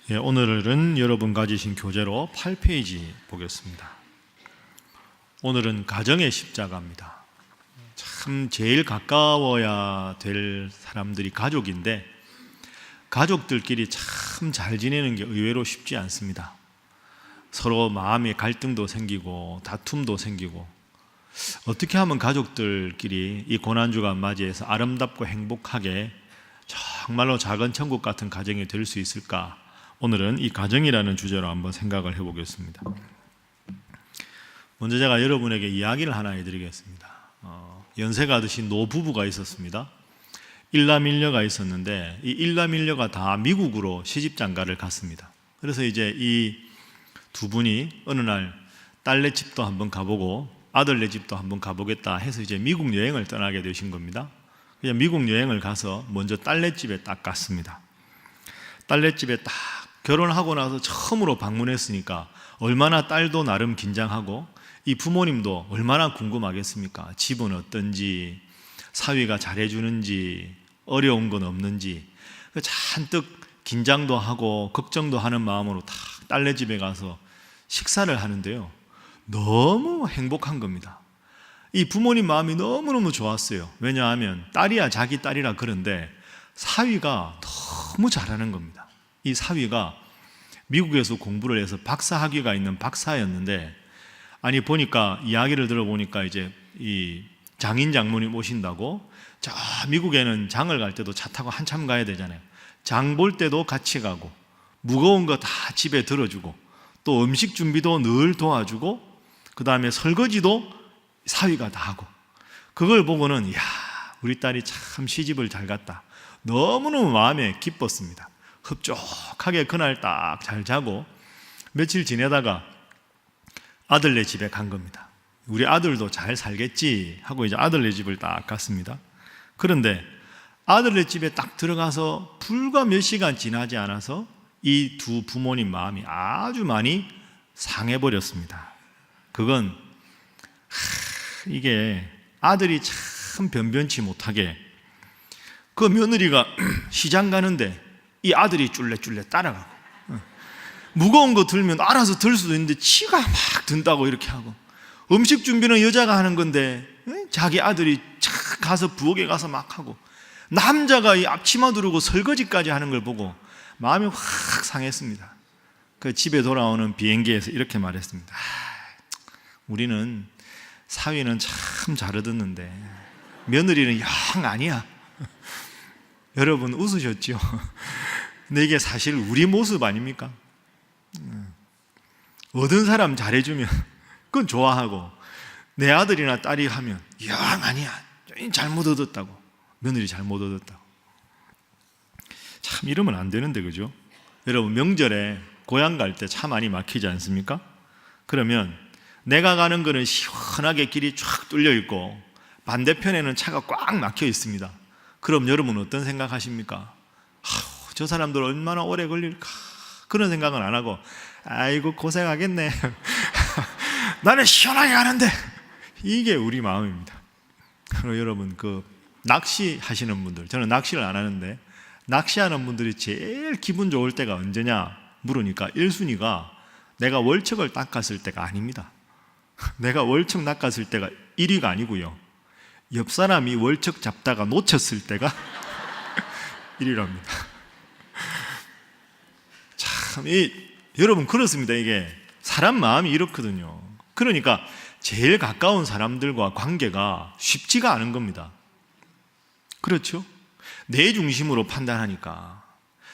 오늘은 여러분 가지신 교재로 8페이지 보겠습니다. 오늘은 가정의 십자가입니다. 참 제일 가까워야 될 사람들이 가족인데 가족들끼리 참 잘 지내는 게 의외로 쉽지 않습니다. 서로 마음의 갈등도 생기고 다툼도 생기고, 어떻게 하면 가족들끼리 이 고난주간 맞이해서 아름답고 행복하게 정말로 작은 천국 같은 가정이 될 수 있을까? 오늘은 이 가정이라는 주제로 한번 생각을 해보겠습니다. 먼저 제가 여러분에게 이야기를 하나 해드리겠습니다. 연세가 드신 노부부가 있었습니다. 일남일녀가 있었는데 이 일남일녀가 다 미국으로 시집장가를 갔습니다. 그래서 이제 이 두 분이 어느 날 딸네 집도 한번 가보고 아들네 집도 한번 가보겠다 해서 이제 미국 여행을 떠나게 되신 겁니다. 그냥 미국 여행을 가서 먼저 딸네 집에 딱 갔습니다. 딸네 집에 딱 결혼하고 나서 처음으로 방문했으니까 얼마나 딸도 나름 긴장하고 이 부모님도 얼마나 궁금하겠습니까? 집은 어떤지, 사위가 잘해주는지, 어려운 건 없는지 잔뜩 긴장도 하고 걱정도 하는 마음으로 딱 딸네 집에 가서 식사를 하는데요, 너무 행복한 겁니다. 이 부모님 마음이 너무너무 좋았어요. 왜냐하면 딸이야 자기 딸이라 그런데 사위가 너무 잘하는 겁니다. 이 사위가 미국에서 공부를 해서 박사 학위가 있는 박사였는데, 아니 보니까 이야기를 들어보니까 이제 이 장인 장모님 오신다고 저 미국에는 장을 갈 때도 차 타고 한참 가야 되잖아요. 장 볼 때도 같이 가고 무거운 거 다 집에 들어주고 또 음식 준비도 늘 도와주고 그 다음에 설거지도 사위가 다 하고, 그걸 보고는 이야, 우리 딸이 참 시집을 잘 갔다, 너무너무 마음에 기뻤습니다. 흡족하게 그날 딱 잘 자고 며칠 지내다가 아들네 집에 간 겁니다. 우리 아들도 잘 살겠지 하고 이제 아들네 집을 딱 갔습니다. 그런데 아들네 집에 딱 들어가서 불과 몇 시간 지나지 않아서 이 두 부모님 마음이 아주 많이 상해버렸습니다. 그건 이게 아들이 참 변변치 못하게 그 며느리가 시장 가는데 이 아들이 쫄래쫄래 따라가고, 무거운 거 들면 알아서 들 수도 있는데 지가 막 든다고 이렇게 하고, 음식 준비는 여자가 하는 건데 자기 아들이 착 가서 부엌에 가서 막 하고, 남자가 이 앞치마 두르고 설거지까지 하는 걸 보고 마음이 확 상했습니다. 그 집에 돌아오는 비행기에서 이렇게 말했습니다. 우리는 사위는 참 잘 얻었는데 며느리는 영 아니야. 여러분 웃으셨죠? 근데 이게 사실 우리 모습 아닙니까? 얻은 사람 잘해주면 그건 좋아하고, 내 아들이나 딸이 하면 영 아니야, 잘못 얻었다고, 며느리 잘못 얻었다고. 참 이러면 안 되는데, 그죠? 여러분 명절에 고향 갈 때 차 많이 막히지 않습니까? 그러면 내가 가는 거는 시원하게 길이 쫙 뚫려 있고 반대편에는 차가 꽉 막혀 있습니다. 그럼 여러분 어떤 생각 하십니까? 저 사람들 얼마나 오래 걸릴까? 그런 생각은 안 하고, 아이고 고생하겠네. 나는 시원하게 가는데. 이게 우리 마음입니다. 그럼 여러분 그 낚시 하시는 분들, 저는 낚시를 안 하는데 낚시하는 분들이 제일 기분 좋을 때가 언제냐 물으니까 1순위가 내가 월척을 낚았을 때가 아닙니다. 내가 월척 낚았을 때가 1위가 아니고요, 옆 사람이 월척 잡다가 놓쳤을 때가 1위랍니다. 참, 여러분 그렇습니다. 이게 사람 마음이 이렇거든요. 그러니까 제일 가까운 사람들과 관계가 쉽지가 않은 겁니다. 그렇죠? 내 중심으로 판단하니까,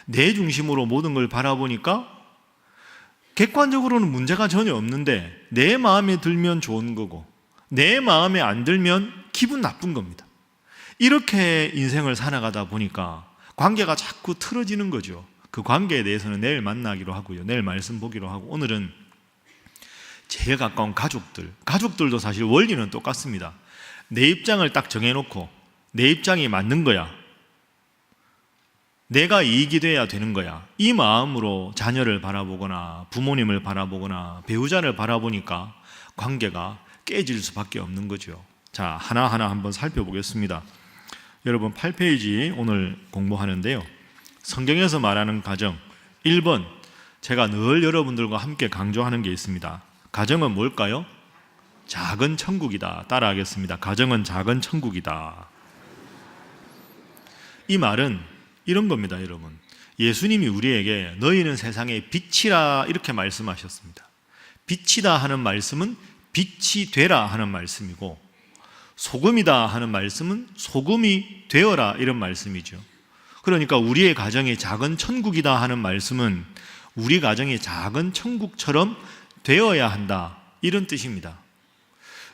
내 중심으로 모든 걸 바라보니까 객관적으로는 문제가 전혀 없는데 내 마음에 들면 좋은 거고 내 마음에 안 들면 기분 나쁜 겁니다. 이렇게 인생을 살아가다 보니까 관계가 자꾸 틀어지는 거죠. 그 관계에 대해서는 내일 만나기로 하고요, 내일 말씀 보기로 하고, 오늘은 제일 가까운 가족들도 사실 원리는 똑같습니다. 내 입장을 딱 정해놓고 내 입장이 맞는 거야, 내가 이익이 돼야 되는 거야, 이 마음으로 자녀를 바라보거나 부모님을 바라보거나 배우자를 바라보니까 관계가 깨질 수밖에 없는 거죠. 자, 하나하나 한번 살펴보겠습니다. 여러분 8페이지 오늘 공부하는데요, 성경에서 말하는 가정 1번, 제가 늘 여러분들과 함께 강조하는 게 있습니다. 가정은 뭘까요? 작은 천국이다. 따라하겠습니다. 가정은 작은 천국이다. 이 말은 이런 겁니다, 여러분. 예수님이 우리에게 너희는 세상의 빛이라 이렇게 말씀하셨습니다. 빛이다 하는 말씀은 빛이 되라 하는 말씀이고, 소금이다 하는 말씀은 소금이 되어라 이런 말씀이죠. 그러니까 우리의 가정이 작은 천국이다 하는 말씀은 우리 가정이 작은 천국처럼 되어야 한다 이런 뜻입니다.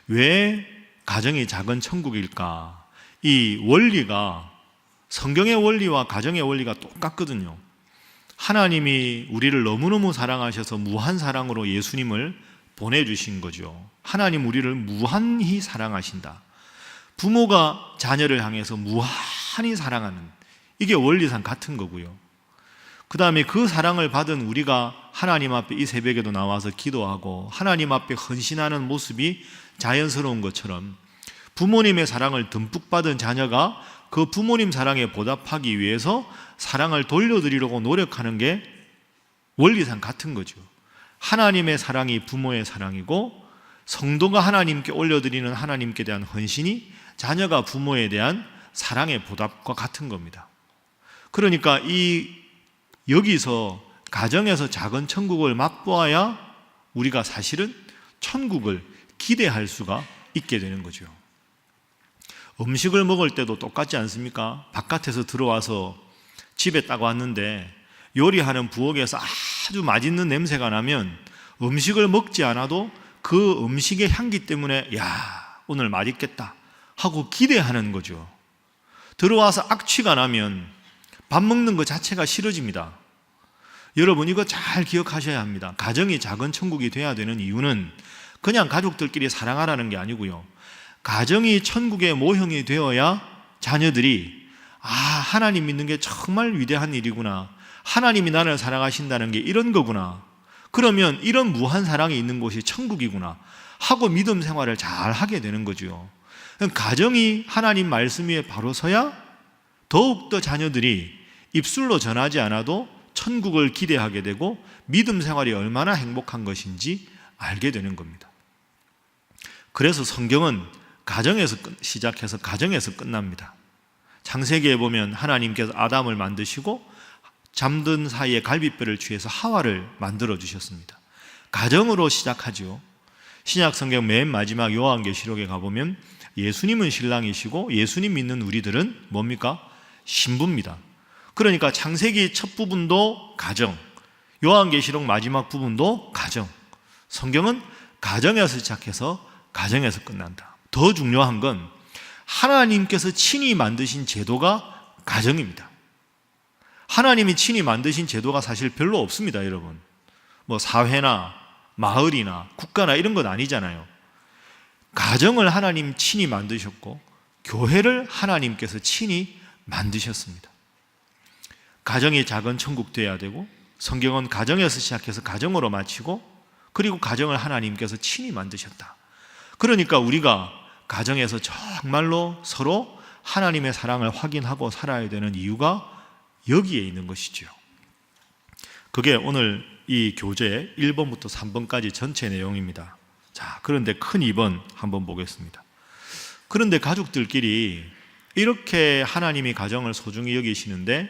왜 가정이 작은 천국일까? 이 원리가 성경의 원리와 가정의 원리가 똑같거든요. 하나님이 우리를 너무너무 사랑하셔서 무한 사랑으로 예수님을 보내주신 거죠. 하나님 우리를 무한히 사랑하신다. 부모가 자녀를 향해서 무한히 사랑하는, 이게 원리상 같은 거고요. 그 다음에 그 사랑을 받은 우리가 하나님 앞에 이 새벽에도 나와서 기도하고 하나님 앞에 헌신하는 모습이 자연스러운 것처럼, 부모님의 사랑을 듬뿍 받은 자녀가 그 부모님 사랑에 보답하기 위해서 사랑을 돌려드리려고 노력하는 게 원리상 같은 거죠. 하나님의 사랑이 부모의 사랑이고, 성도가 하나님께 올려드리는 하나님께 대한 헌신이 자녀가 부모에 대한 사랑의 보답과 같은 겁니다. 그러니까 여기서 가정에서 작은 천국을 맛보아야 우리가 사실은 천국을 기대할 수가 있게 되는 거죠. 음식을 먹을 때도 똑같지 않습니까? 바깥에서 들어와서 집에 딱 왔는데 요리하는 부엌에서 아주 맛있는 냄새가 나면 음식을 먹지 않아도 그 음식의 향기 때문에 야, 오늘 맛있겠다 하고 기대하는 거죠. 들어와서 악취가 나면 밥 먹는 것 자체가 싫어집니다. 여러분 이거 잘 기억하셔야 합니다. 가정이 작은 천국이 돼야 되는 이유는 그냥 가족들끼리 사랑하라는 게 아니고요. 가정이 천국의 모형이 되어야 자녀들이 하나님 믿는 게 정말 위대한 일이구나, 하나님이 나를 사랑하신다는 게 이런 거구나, 그러면 이런 무한 사랑이 있는 곳이 천국이구나 하고 믿음 생활을 잘 하게 되는 거죠. 가정이 하나님 말씀 위에 바로 서야 더욱더 자녀들이 입술로 전하지 않아도 천국을 기대하게 되고 믿음 생활이 얼마나 행복한 것인지 알게 되는 겁니다. 그래서 성경은 가정에서 시작해서 가정에서 끝납니다. 창세기에 보면 하나님께서 아담을 만드시고 잠든 사이에 갈빗뼈를 취해서 하와를 만들어 주셨습니다. 가정으로 시작하죠. 신약 성경 맨 마지막 요한계시록에 가보면 예수님은 신랑이시고 예수님 믿는 우리들은 뭡니까? 신부입니다. 그러니까 창세기 첫 부분도 가정, 요한계시록 마지막 부분도 가정. 성경은 가정에서 시작해서 가정에서 끝난다. 더 중요한 건 하나님께서 친히 만드신 제도가 가정입니다. 하나님이 친히 만드신 제도가 사실 별로 없습니다, 여러분. 뭐 사회나 마을이나 국가나 이런 건 아니잖아요. 가정을 하나님 친히 만드셨고 교회를 하나님께서 친히 만드셨습니다. 가정이 작은 천국 되어야 되고, 성경은 가정에서 시작해서 가정으로 마치고, 그리고 가정을 하나님께서 친히 만드셨다. 그러니까 우리가 가정에서 정말로 서로 하나님의 사랑을 확인하고 살아야 되는 이유가 여기에 있는 것이죠. 그게 오늘 이 교재 1번부터 3번까지 전체 내용입니다. 자, 그런데 큰 2번 한번 보겠습니다. 그런데 가족들끼리 이렇게 하나님이 가정을 소중히 여기시는데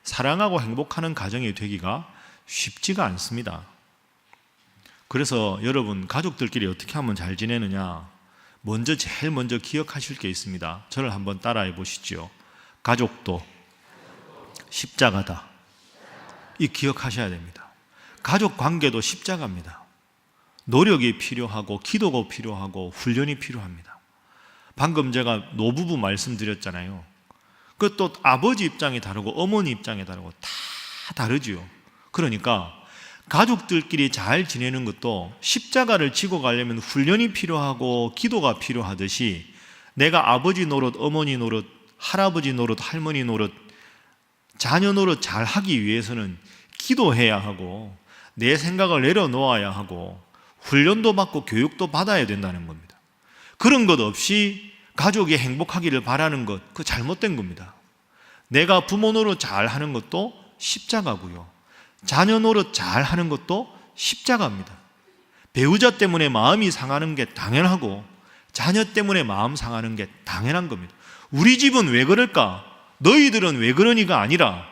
사랑하고 행복하는 가정이 되기가 쉽지가 않습니다. 그래서 여러분 가족들끼리 어떻게 하면 잘 지내느냐, 제일 먼저 기억하실 게 있습니다. 저를 한번 따라해 보시죠. 가족도 십자가다. 이 기억하셔야 됩니다. 가족 관계도 십자가입니다. 노력이 필요하고 기도가 필요하고 훈련이 필요합니다. 방금 제가 노부부 말씀드렸잖아요. 그것도 아버지 입장이 다르고 어머니 입장이 다르고 다 다르지요. 그러니까 가족들끼리 잘 지내는 것도 십자가를 지고 가려면 훈련이 필요하고 기도가 필요하듯이, 내가 아버지 노릇, 어머니 노릇, 할아버지 노릇, 할머니 노릇, 자녀 노릇 잘 하기 위해서는 기도해야 하고 내 생각을 내려놓아야 하고 훈련도 받고 교육도 받아야 된다는 겁니다. 그런 것 없이 가족이 행복하기를 바라는 것, 그거 잘못된 겁니다. 내가 부모 노릇 잘 하는 것도 십자가고요. 자녀 노릇 잘 하는 것도 십자가입니다. 배우자 때문에 마음이 상하는 게 당연하고 자녀 때문에 마음 상하는 게 당연한 겁니다. 우리 집은 왜 그럴까? 너희들은 왜 그러니가 아니라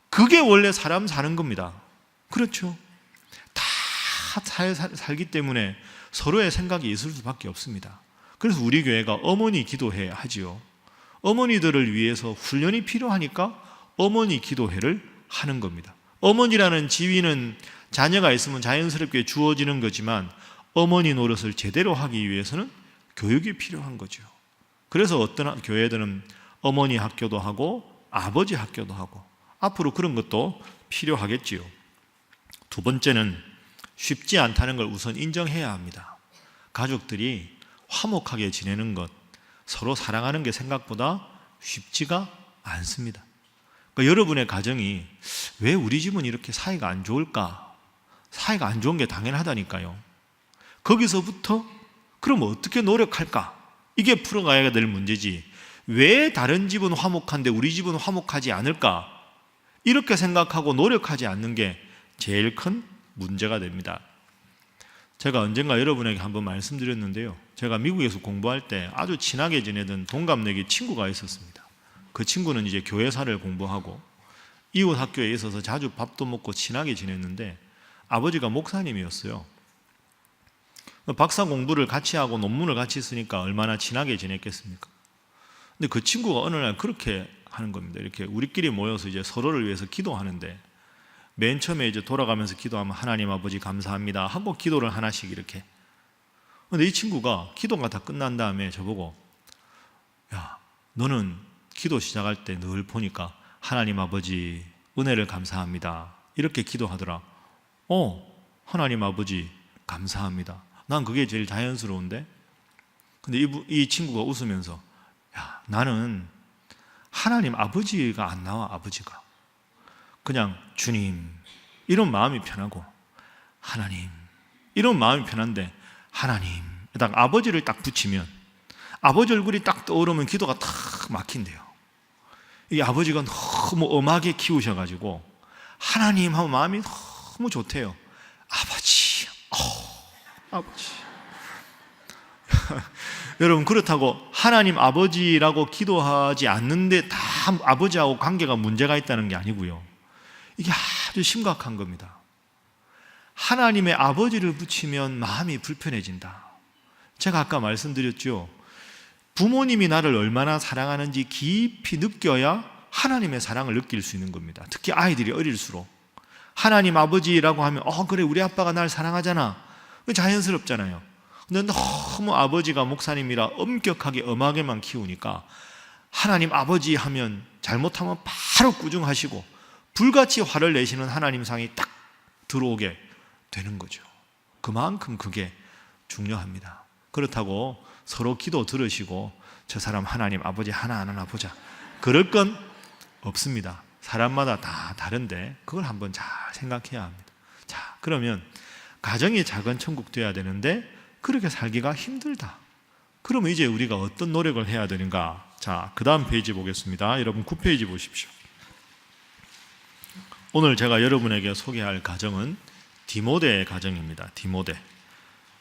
그게 원래 사람 사는 겁니다. 그렇죠? 다 살기 때문에 서로의 생각이 있을 수밖에 없습니다. 그래서 우리 교회가 어머니 기도회 하지요. 어머니들을 위해서 훈련이 필요하니까 어머니 기도회를 하는 겁니다. 어머니라는 지위는 자녀가 있으면 자연스럽게 주어지는 거지만 어머니 노릇을 제대로 하기 위해서는 교육이 필요한 거죠. 그래서 어떤 교회들은 어머니 학교도 하고 아버지 학교도 하고 앞으로 그런 것도 필요하겠지요. 두 번째는 쉽지 않다는 걸 우선 인정해야 합니다. 가족들이 화목하게 지내는 것, 서로 사랑하는 게 생각보다 쉽지가 않습니다. 그러니까 여러분의 가정이 왜 우리 집은 이렇게 사이가 안 좋을까? 사이가 안 좋은 게 당연하다니까요. 거기서부터 그럼 어떻게 노력할까? 이게 풀어가야 될 문제지. 왜 다른 집은 화목한데 우리 집은 화목하지 않을까? 이렇게 생각하고 노력하지 않는 게 제일 큰 문제가 됩니다. 제가 언젠가 여러분에게 한번 말씀드렸는데요. 제가 미국에서 공부할 때 아주 친하게 지내던 동갑내기 친구가 있었습니다. 그 친구는 이제 교회사를 공부하고 이웃 학교에 있어서 자주 밥도 먹고 친하게 지냈는데 아버지가 목사님이었어요. 박사 공부를 같이 하고 논문을 같이 쓰니까 얼마나 친하게 지냈겠습니까? 근데 그 친구가 어느 날 그렇게 하는 겁니다. 이렇게 우리끼리 모여서 이제 서로를 위해서 기도하는데 맨 처음에 이제 돌아가면서 기도하면 하나님 아버지 감사합니다 하고 기도를 하나씩 이렇게. 근데 이 친구가 기도가 다 끝난 다음에 저보고 야, 너는 기도 시작할 때 늘 보니까 하나님 아버지 은혜를 감사합니다 이렇게 기도하더라. 하나님 아버지 감사합니다. 난 그게 제일 자연스러운데. 근데 이 친구가 웃으면서 야, 나는 하나님 아버지가 안 나와. 아버지가 그냥 주님 이런 마음이 편하고 하나님 이런 마음이 편한데 하나님 딱 아버지를 딱 붙이면 아버지 얼굴이 딱 떠오르면 기도가 탁 막힌대요. 이 아버지가 너무 엄하게 키우셔가지고 하나님 하면 마음이 너무 좋대요. 아버지 아버지 여러분 그렇다고 하나님 아버지라고 기도하지 않는데 다 아버지하고 관계가 문제가 있다는 게 아니고요. 이게 아주 심각한 겁니다. 하나님의 아버지를 붙이면 마음이 불편해진다. 제가 아까 말씀드렸죠. 부모님이 나를 얼마나 사랑하는지 깊이 느껴야 하나님의 사랑을 느낄 수 있는 겁니다. 특히 아이들이 어릴수록 하나님 아버지라고 하면 그래 우리 아빠가 날 사랑하잖아. 자연스럽잖아요. 근데 너무 아버지가 목사님이라 엄격하게 엄하게만 키우니까 하나님 아버지 하면 잘못하면 바로 꾸중하시고 불같이 화를 내시는 하나님 상이 딱 들어오게 되는 거죠. 그만큼 그게 중요합니다. 그렇다고 서로 기도 들으시고 저 사람 하나님 아버지 하나하나 보자 그럴 건 없습니다. 사람마다 다 다른데 그걸 한번 잘 생각해야 합니다. 자, 그러면 가정이 작은 천국 돼야 되는데 그렇게 살기가 힘들다. 그러면 이제 우리가 어떤 노력을 해야 되는가? 자, 그 다음 페이지 보겠습니다. 여러분 9페이지 보십시오. 오늘 제가 여러분에게 소개할 가정은 디모데의 가정입니다. 디모데.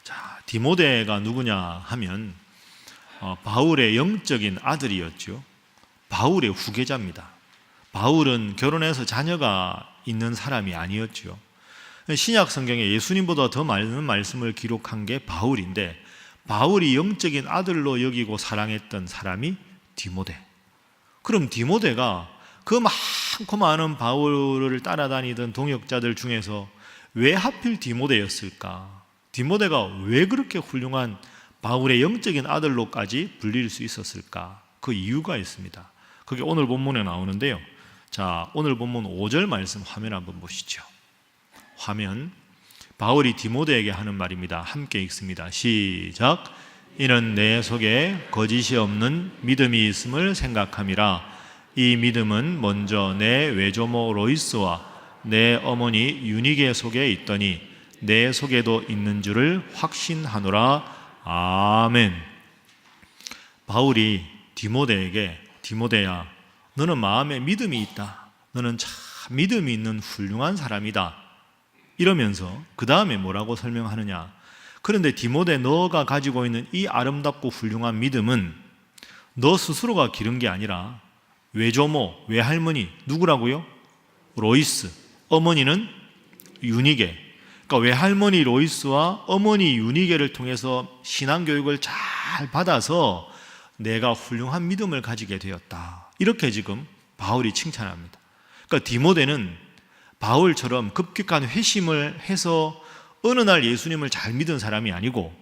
자, 디모데가 누구냐 하면 바울의 영적인 아들이었죠. 바울의 후계자입니다. 바울은 결혼해서 자녀가 있는 사람이 아니었죠. 신약 성경에 예수님보다 더 많은 말씀을 기록한 게 바울인데 바울이 영적인 아들로 여기고 사랑했던 사람이 디모데. 그럼 디모데가 그 많고 많은 바울을 따라다니던 동역자들 중에서 왜 하필 디모데였을까? 디모데가 왜 그렇게 훌륭한 바울의 영적인 아들로까지 불릴 수 있었을까? 그 이유가 있습니다. 그게 오늘 본문에 나오는데요. 자, 오늘 본문 5절 말씀 화면 한번 보시죠. 화면, 바울이 디모데에게 하는 말입니다. 함께 읽습니다. 시작. 이는 내 속에 거짓이 없는 믿음이 있음을 생각함이라. 이 믿음은 먼저 내 외조모 로이스와 내 어머니 유니게 속에 있더니 내 속에도 있는 줄을 확신하노라. 아멘. 바울이 디모데에게 디모데야 너는 마음에 믿음이 있다. 너는 참 믿음이 있는 훌륭한 사람이다 이러면서 그 다음에 뭐라고 설명하느냐. 그런데 디모데, 너가 가지고 있는 이 아름답고 훌륭한 믿음은 너 스스로가 기른 게 아니라 외조모, 외할머니, 누구라고요? 로이스. 어머니는 유니게. 그러니까 외할머니 로이스와 어머니 유니게를 통해서 신앙교육을 잘 받아서 내가 훌륭한 믿음을 가지게 되었다. 이렇게 지금 바울이 칭찬합니다. 그러니까 디모데는 바울처럼 급격한 회심을 해서 어느 날 예수님을 잘 믿은 사람이 아니고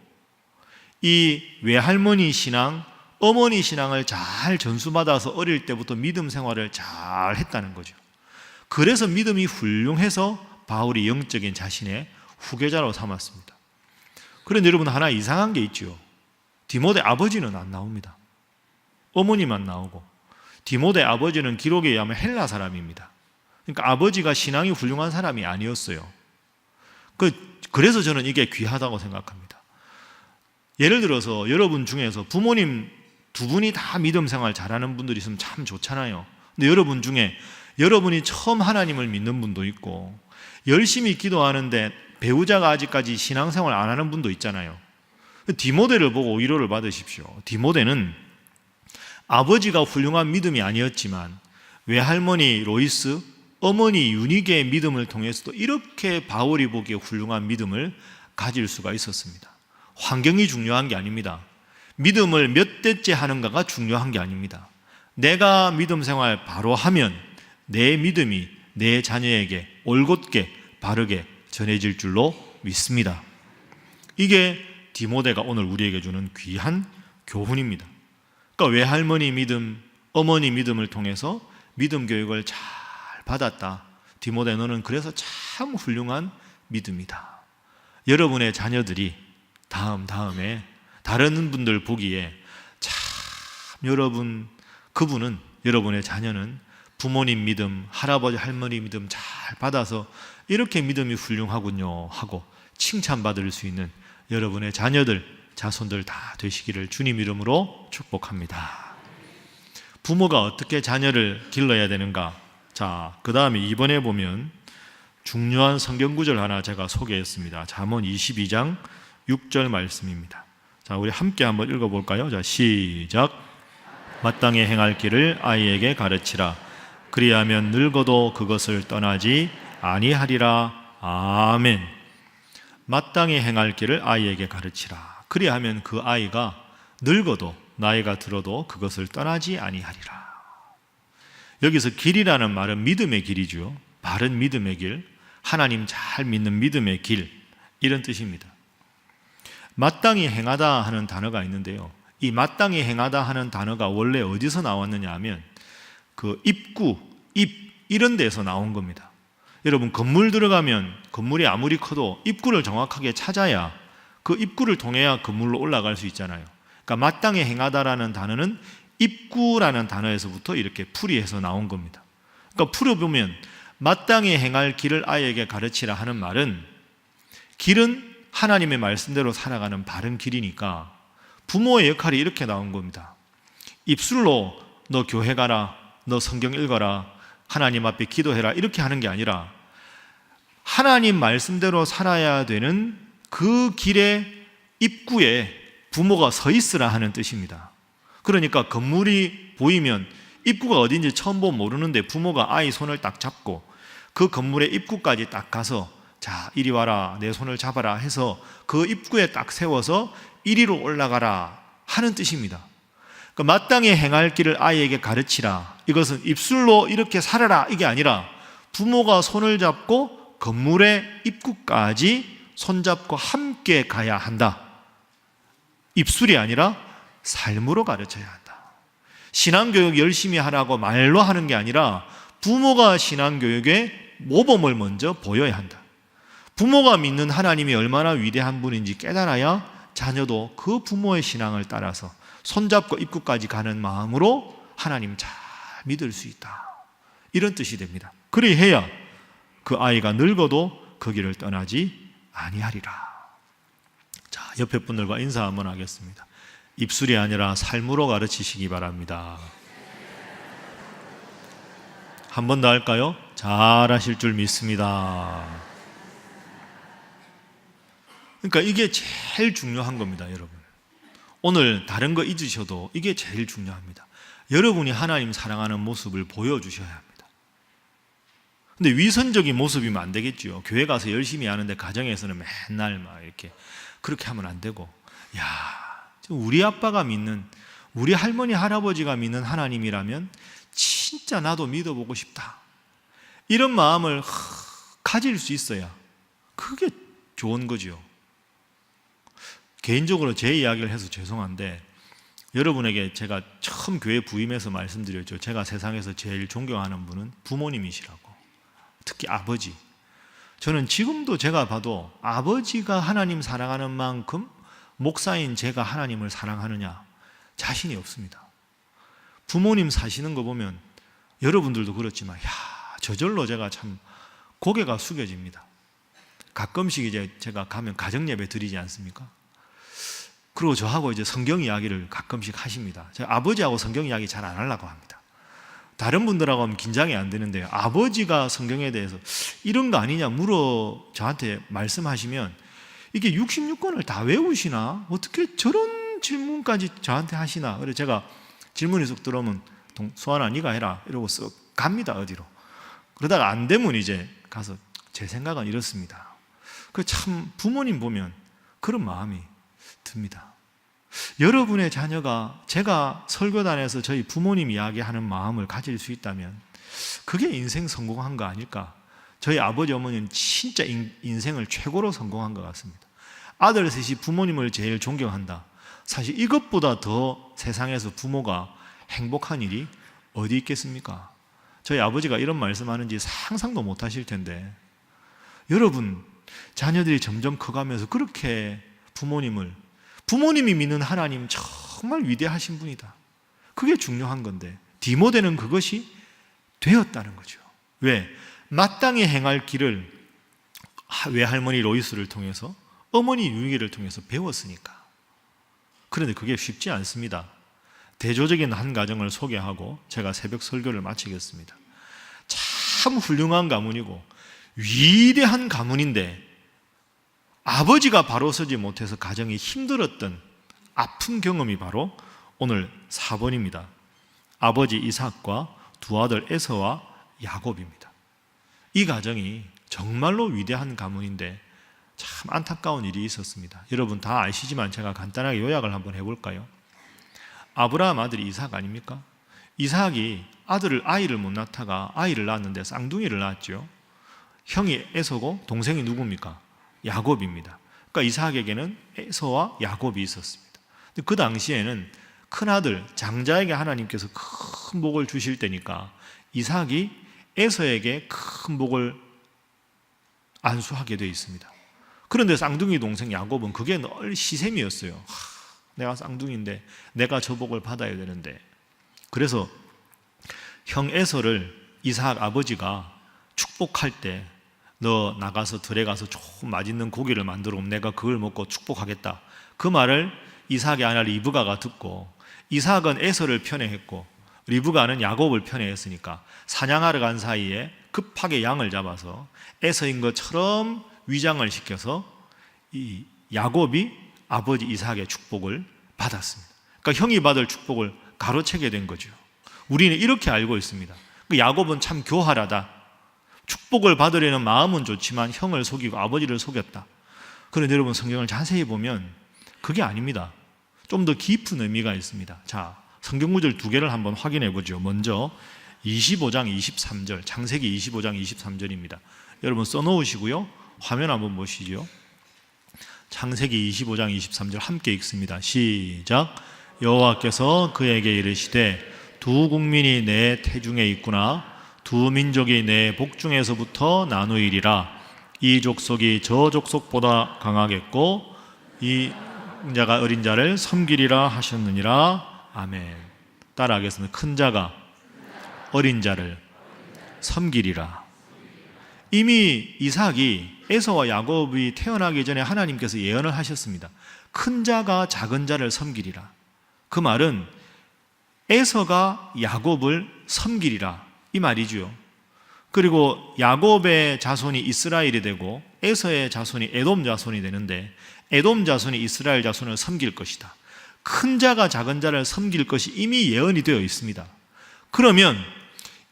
이 외할머니 신앙, 어머니 신앙을 잘 전수받아서 어릴 때부터 믿음 생활을 잘 했다는 거죠. 그래서 믿음이 훌륭해서 바울이 영적인 자신의 후계자로 삼았습니다. 그런데 여러분, 하나 이상한 게 있죠. 디모데 아버지는 안 나옵니다. 어머니만 나오고, 디모데 아버지는 기록에 의하면 헬라 사람입니다. 그러니까 아버지가 신앙이 훌륭한 사람이 아니었어요. 그래서 저는 이게 귀하다고 생각합니다. 예를 들어서 여러분 중에서 부모님 두 분이 다 믿음 생활 잘하는 분들이 있으면 참 좋잖아요. 근데 여러분 중에 여러분이 처음 하나님을 믿는 분도 있고 열심히 기도하는데 배우자가 아직까지 신앙생활 안 하는 분도 있잖아요. 디모데를 보고 위로를 받으십시오. 디모데는 아버지가 훌륭한 믿음이 아니었지만 외할머니 로이스, 어머니 유니게의 믿음을 통해서도 이렇게 바울이 보기에 훌륭한 믿음을 가질 수가 있었습니다. 환경이 중요한 게 아닙니다. 믿음을 몇 대째 하는가가 중요한 게 아닙니다. 내가 믿음 생활 바로 하면 내 믿음이 내 자녀에게 올곧게 바르게 전해질 줄로 믿습니다. 이게 디모데가 오늘 우리에게 주는 귀한 교훈입니다. 그러니까 외할머니 믿음, 어머니 믿음을 통해서 믿음 교육을 잘 받았다. 디모데, 너는 그래서 참 훌륭한 믿음이다. 여러분의 자녀들이 다음에 다른 분들 보기에 참 그분은, 여러분의 자녀는 부모님 믿음, 할아버지 할머니 믿음 잘 받아서 이렇게 믿음이 훌륭하군요 하고 칭찬받을 수 있는 여러분의 자녀들, 자손들 다 되시기를 주님 이름으로 축복합니다. 부모가 어떻게 자녀를 길러야 되는가? 자, 그 다음에 이번에 보면 중요한 성경 구절 하나 제가 소개했습니다. 잠언 22장 6절 말씀입니다. 자, 우리 함께 한번 읽어볼까요? 자, 시작. 마땅히 행할 길을 아이에게 가르치라. 그리하면 늙어도 그것을 떠나지 아니하리라. 아멘. 마땅히 행할 길을 아이에게 가르치라. 그리하면 그 아이가 늙어도, 나이가 들어도 그것을 떠나지 아니하리라. 여기서 길이라는 말은 믿음의 길이죠. 바른 믿음의 길, 하나님 잘 믿는 믿음의 길, 이런 뜻입니다. 마땅히 행하다 하는 단어가 있는데요, 이 마땅히 행하다 하는 단어가 원래 어디서 나왔느냐 하면 그 입구, 이런 데서 나온 겁니다. 여러분, 건물 들어가면 건물이 아무리 커도 입구를 정확하게 찾아야, 그 입구를 통해야 건물로 올라갈 수 있잖아요. 그러니까 마땅히 행하다라는 단어는 입구라는 단어에서부터 이렇게 풀이해서 나온 겁니다. 그러니까 풀어보면 마땅히 행할 길을 아이에게 가르치라 하는 말은, 길은 하나님의 말씀대로 살아가는 바른 길이니까 부모의 역할이 이렇게 나온 겁니다. 입술로 너 교회 가라, 너 성경 읽어라, 하나님 앞에 기도해라, 이렇게 하는 게 아니라 하나님 말씀대로 살아야 되는 그 길의 입구에 부모가 서 있으라 하는 뜻입니다. 그러니까 건물이 보이면 입구가 어딘지 처음 보면 모르는데 부모가 아이 손을 딱 잡고 그 건물의 입구까지 딱 가서, 자, 이리 와라, 내 손을 잡아라 해서 그 입구에 딱 세워서 이리로 올라가라 하는 뜻입니다. 그러니까 마땅히 행할 길을 아이에게 가르치라, 이것은 입술로 이렇게 살아라 이게 아니라 부모가 손을 잡고 건물의 입구까지 손잡고 함께 가야 한다. 입술이 아니라 삶으로 가르쳐야 한다. 신앙교육 열심히 하라고 말로 하는 게 아니라 부모가 신앙교육의 모범을 먼저 보여야 한다. 부모가 믿는 하나님이 얼마나 위대한 분인지 깨달아야 자녀도 그 부모의 신앙을 따라서 손잡고 입구까지 가는 마음으로 하나님 잘 믿을 수 있다. 이런 뜻이 됩니다. 그리해야 그 아이가 늙어도 그 길을 떠나지 아니하리라. 자, 옆에 분들과 인사 한번 하겠습니다. 입술이 아니라 삶으로 가르치시기 바랍니다. 한 번 더 할까요? 잘하실 줄 믿습니다. 그러니까 이게 제일 중요한 겁니다, 여러분. 오늘 다른 거 잊으셔도 이게 제일 중요합니다. 여러분이 하나님 사랑하는 모습을 보여주셔야 합니다. 근데 위선적인 모습이면 안 되겠죠. 교회 가서 열심히 하는데 가정에서는 맨날 막 이렇게 그렇게 하면 안 되고, 야, 우리 아빠가 믿는, 우리 할머니 할아버지가 믿는 하나님이라면 진짜 나도 믿어보고 싶다, 이런 마음을 가질 수 있어야 그게 좋은 거죠. 개인적으로 제 이야기를 해서 죄송한데, 여러분에게 제가 처음 교회 부임해서 말씀드렸죠. 제가 세상에서 제일 존경하는 분은 부모님이시라고. 특히 아버지. 저는 지금도 제가 봐도 아버지가 하나님 사랑하는 만큼 목사인 제가 하나님을 사랑하느냐, 자신이 없습니다. 부모님 사시는 거 보면 여러분들도 그렇지만, 야, 저절로 제가 참 고개가 숙여집니다. 가끔씩 이제 제가 가면 가정예배 드리지 않습니까? 그리고 저하고 이제 성경 이야기를 가끔씩 하십니다. 제가 아버지하고 성경 이야기 잘 안 하려고 합니다. 다른 분들하고 하면 긴장이 안 되는데, 아버지가 성경에 대해서 이런 거 아니냐 저한테 말씀하시면, 이게 66권을 다 외우시나? 어떻게 저런 질문까지 저한테 하시나? 그래서 제가 질문이 쏙 들어오면, 수아나 네가 해라 이러고 쓱 갑니다, 어디로. 그러다가 안 되면 이제 가서, 제 생각은 이렇습니다. 그 참 부모님 보면 그런 마음이 듭니다. 여러분의 자녀가 제가 설교단에서 저희 부모님 이야기하는 마음을 가질 수 있다면 그게 인생 성공한 거 아닐까? 저희 아버지 어머니는 진짜 인생을 최고로 성공한 것 같습니다. 아들 셋이 부모님을 제일 존경한다. 사실 이것보다 더 세상에서 부모가 행복한 일이 어디 있겠습니까? 저희 아버지가 이런 말씀하는지 상상도 못 하실 텐데, 여러분 자녀들이 점점 커가면서 그렇게 부모님이 믿는 하나님 정말 위대하신 분이다, 그게 중요한 건데, 디모데는 그것이 되었다는 거죠. 왜? 마땅히 행할 길을 외할머니 로이스를 통해서, 어머니 유기를 통해서 배웠으니까. 그런데 그게 쉽지 않습니다. 대조적인 한 가정을 소개하고 제가 새벽 설교를 마치겠습니다. 참 훌륭한 가문이고 위대한 가문인데, 아버지가 바로 서지 못해서 가정이 힘들었던 아픈 경험이 바로 오늘 4번입니다. 아버지 이삭과 두 아들 에서와 야곱입니다. 이 가정이 정말로 위대한 가문인데 참 안타까운 일이 있었습니다. 여러분 다 아시지만 제가 간단하게 요약을 한번 해볼까요? 아브라함 아들이 이삭 아닙니까? 이삭이 아이를 못 낳다가 아이를 낳았는데 쌍둥이를 낳았죠. 형이 에서고 동생이 누굽니까? 야곱입니다. 그러니까 이삭에게는 에서와 야곱이 있었습니다. 그 당시에는 큰아들 장자에게 하나님께서 큰 복을 주실 때니까 이삭이 에서에게 큰 복을 안수하게 되어 있습니다. 그런데 쌍둥이 동생 야곱은 그게 늘 시샘이었어요. 내가 쌍둥이인데 내가 저 복을 받아야 되는데. 그래서 형 에서를 이삭 아버지가 축복할 때, 너 나가서 들에 가서 좋은 맛있는 고기를 만들어 오면 내가 그걸 먹고 축복하겠다, 그 말을 이삭의 아내 리브가가 듣고, 이삭은 에서를 편애했고 리브가는 야곱을 편애했으니까 사냥하러 간 사이에 급하게 양을 잡아서 에서인 것처럼 위장을 시켜서 이 야곱이 아버지 이삭의 축복을 받았습니다. 그러니까 형이 받을 축복을 가로채게 된 거죠. 우리는 이렇게 알고 있습니다. 야곱은 참 교활하다, 축복을 받으려는 마음은 좋지만 형을 속이고 아버지를 속였다. 그런데 여러분 성경을 자세히 보면 그게 아닙니다. 좀 더 깊은 의미가 있습니다. 자, 성경 구절 두 개를 한번 확인해 보죠. 먼저 25장 23절, 창세기 25장 23절입니다. 여러분 써놓으시고요, 화면 한번 보시죠. 창세기 25장 23절 함께 읽습니다. 시작. 여호와께서 그에게 이르시되 두 국민이 내 태중에 있구나. 두 민족이 내 복중에서부터 나누이리라. 이 족속이 저 족속보다 강하겠고 이 자가 어린 자를 섬기리라 하셨느니라. 아멘. 따라하겠습니다. 큰 자가 어린 자를 섬기리라. 이미 이삭이 에서와 야곱이 태어나기 전에 하나님께서 예언을 하셨습니다. 큰 자가 작은 자를 섬기리라. 그 말은 에서가 야곱을 섬기리라 이 말이죠. 그리고 야곱의 자손이 이스라엘이 되고 에서의 자손이 에돔 자손이 되는데 에돔 자손이 이스라엘 자손을 섬길 것이다. 큰 자가 작은 자를 섬길 것이 이미 예언이 되어 있습니다. 그러면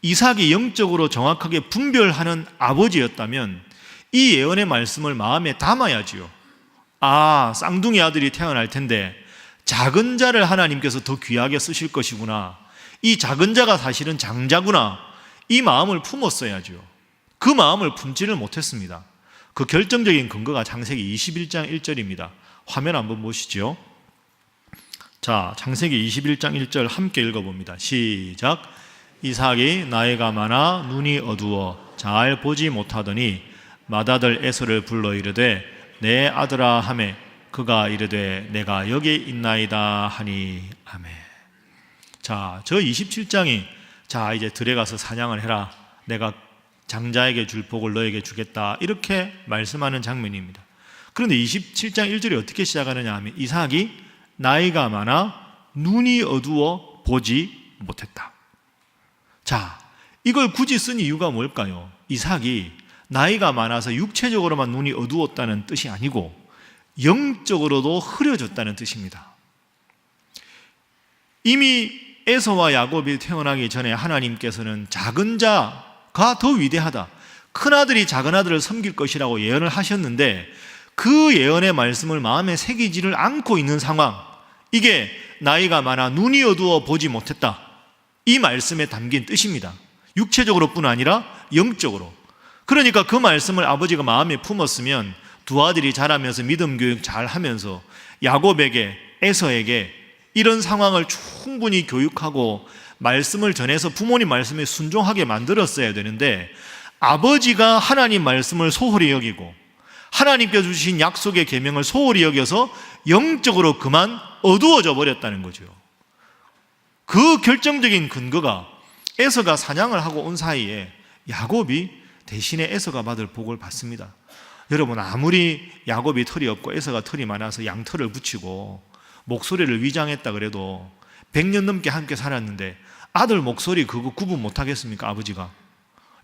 이삭이 영적으로 정확하게 분별하는 아버지였다면 이 예언의 말씀을 마음에 담아야지요. 아, 쌍둥이 아들이 태어날 텐데 작은 자를 하나님께서 더 귀하게 쓰실 것이구나. 이 작은 자가 사실은 장자구나. 이 마음을 품었어야죠. 그 마음을 품지를 못했습니다. 그 결정적인 근거가 창세기 21장 1절입니다. 화면 한번 보시죠. 자, 창세기 21장 1절 함께 읽어봅니다. 시작. 이삭이 나이가 많아 눈이 어두워 잘 보지 못하더니 맏아들 에서를 불러 이르되 내 아들아 하매 그가 이르되 내가 여기 있나이다 하니. 아멘. 자, 저 27장이 자 이제 들에 가서 사냥을 해라. 내가 장자에게 줄 복을 너에게 주겠다. 이렇게 말씀하는 장면입니다. 그런데 27장 1절이 어떻게 시작하느냐 하면 이삭이 나이가 많아 눈이 어두워 보지 못했다. 자, 이걸 굳이 쓴 이유가 뭘까요? 이삭이 나이가 많아서 육체적으로만 눈이 어두웠다는 뜻이 아니고 영적으로도 흐려졌다는 뜻입니다. 이미 에서와 야곱이 태어나기 전에 하나님께서는 작은 자가 더 위대하다, 큰아들이 작은아들을 섬길 것이라고 예언을 하셨는데 그 예언의 말씀을 마음에 새기지를 않고 있는 상황, 이게 나이가 많아 눈이 어두워 보지 못했다, 이 말씀에 담긴 뜻입니다. 육체적으로뿐 아니라 영적으로. 그러니까 그 말씀을 아버지가 마음에 품었으면 두 아들이 자라면서 믿음 교육 잘 하면서 야곱에게, 에서에게 이런 상황을 충분히 교육하고 말씀을 전해서 부모님 말씀에 순종하게 만들었어야 되는데 아버지가 하나님 말씀을 소홀히 여기고 하나님께서 주신 약속의 계명을 소홀히 여겨서 영적으로 그만 어두워져 버렸다는 거죠. 그 결정적인 근거가 에서가 사냥을 하고 온 사이에 야곱이 대신에 에서가 받을 복을 받습니다. 여러분, 아무리 야곱이 털이 없고 에서가 털이 많아서 양털을 붙이고 목소리를 위장했다 그래도 100년 넘게 함께 살았는데 아들 목소리 그거 구분 못 하겠습니까? 아버지가.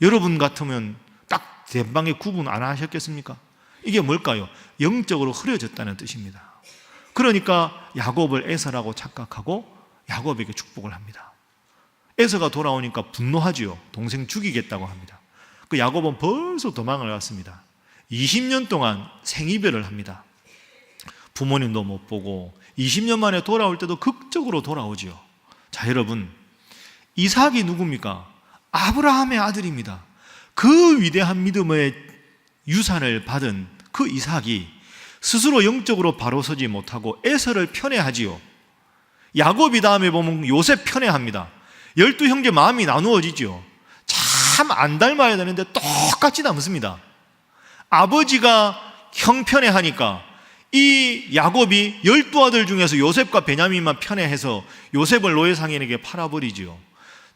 여러분 같으면 딱 대방에 구분 안 하셨겠습니까? 이게 뭘까요? 영적으로 흐려졌다는 뜻입니다. 그러니까 야곱을 에서라고 착각하고 야곱에게 축복을 합니다. 에서가 돌아오니까 분노하지요. 동생 죽이겠다고 합니다. 그 야곱은 벌써 도망을 갔습니다. 20년 동안 생이별을 합니다. 부모님도 못 보고 20년 만에 돌아올 때도 극적으로 돌아오지요. 자, 여러분, 이삭이 누굽니까? 아브라함의 아들입니다. 그 위대한 믿음의 유산을 받은 그 이삭이 스스로 영적으로 바로 서지 못하고 에서를 편애하지요. 야곱이 다음에 보면 요셉 편애합니다. 12형제 마음이 나누어지죠. 참 안 닮아야 되는데 똑같이 닮습니다. 아버지가 형 편애하니까 이 야곱이 12아들 중에서 요셉과 베냐민만 편애해서 요셉을 노예상인에게 팔아버리지요.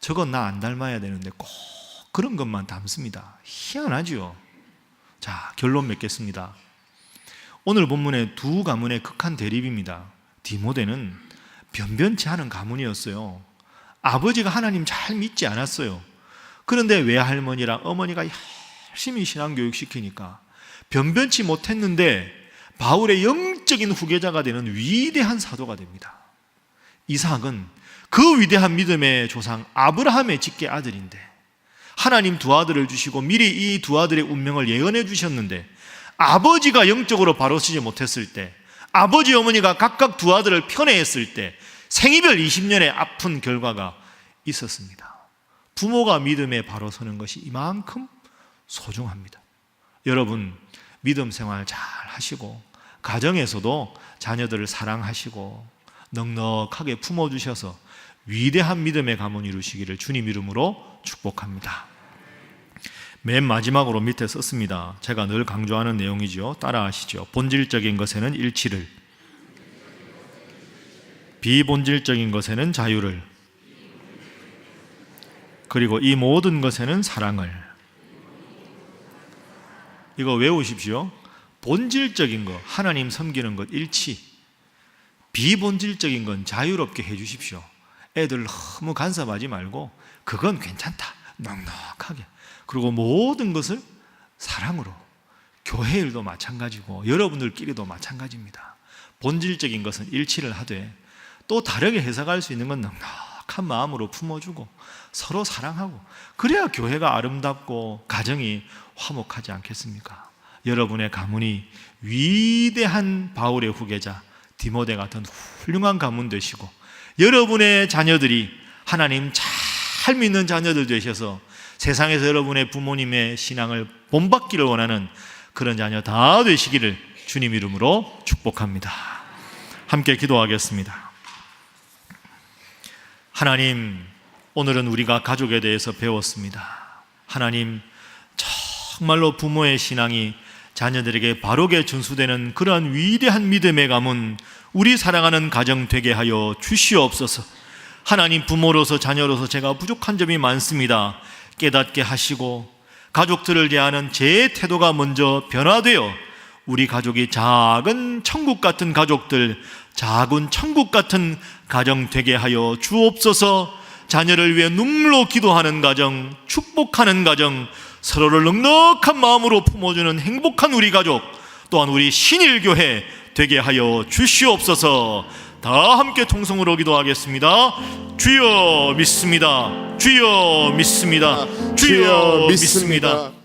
저건 나 안 닮아야 되는데 꼭 그런 것만 닮습니다. 희한하지요. 자, 결론 맺겠습니다. 오늘 본문의 두 가문의 극한 대립입니다. 디모데는 변변치 않은 가문이었어요. 아버지가 하나님 잘 믿지 않았어요. 그런데 외할머니랑 어머니가 열심히 신앙교육 시키니까 변변치 못했는데 바울의 영적인 후계자가 되는 위대한 사도가 됩니다. 이삭은 그 위대한 믿음의 조상 아브라함의 직계 아들인데 하나님 두 아들을 주시고 미리 이 두 아들의 운명을 예언해 주셨는데 아버지가 영적으로 바로 서지 못했을 때, 아버지 어머니가 각각 두 아들을 편애했을 때 생이별 20년의 아픈 결과가 있었습니다. 부모가 믿음에 바로 서는 것이 이만큼 소중합니다. 여러분, 믿음 생활 잘 하시고 가정에서도 자녀들을 사랑하시고 넉넉하게 품어주셔서 위대한 믿음의 가문 이루시기를 주님 이름으로 축복합니다. 맨 마지막으로 밑에 썼습니다. 제가 늘 강조하는 내용이죠. 따라하시죠. 본질적인 것에는 일치를, 비본질적인 것에는 자유를, 그리고 이 모든 것에는 사랑을. 이거 외우십시오. 본질적인 것, 하나님 섬기는 것 일치, 비본질적인 건 자유롭게 해주십시오. 애들 너무 간섭하지 말고 그건 괜찮다, 넉넉하게. 그리고 모든 것을 사랑으로, 교회 일도 마찬가지고 여러분들끼리도 마찬가지입니다. 본질적인 것은 일치를 하되 또 다르게 해석할 수 있는 건 넉넉한 마음으로 품어주고 서로 사랑하고, 그래야 교회가 아름답고 가정이 화목하지 않겠습니까? 여러분의 가문이 위대한 바울의 후계자 디모데 같은 훌륭한 가문 되시고, 여러분의 자녀들이 하나님 잘 믿는 자녀들 되셔서 세상에서 여러분의 부모님의 신앙을 본받기를 원하는 그런 자녀 다 되시기를 주님 이름으로 축복합니다. 함께 기도하겠습니다. 하나님, 오늘은 우리가 가족에 대해서 배웠습니다. 하나님, 정말로 부모의 신앙이 자녀들에게 바르게 준수되는 그러한 위대한 믿음의 가문, 우리 사랑하는 가정 되게 하여 주시옵소서. 하나님, 부모로서 자녀로서 제가 부족한 점이 많습니다. 깨닫게 하시고 가족들을 대하는 제 태도가 먼저 변화되어 우리 가족이 작은 천국 같은 가족들, 작은 천국 같은 가정 되게 하여 주옵소서. 자녀를 위해 눈물로 기도하는 가정, 축복하는 가정, 서로를 넉넉한 마음으로 품어주는 행복한 우리 가족, 또한 우리 신일교회 되게 하여 주시옵소서. 다 함께 통성으로 기도하겠습니다. 주여 믿습니다. 주여 믿습니다. 주여 믿습니다.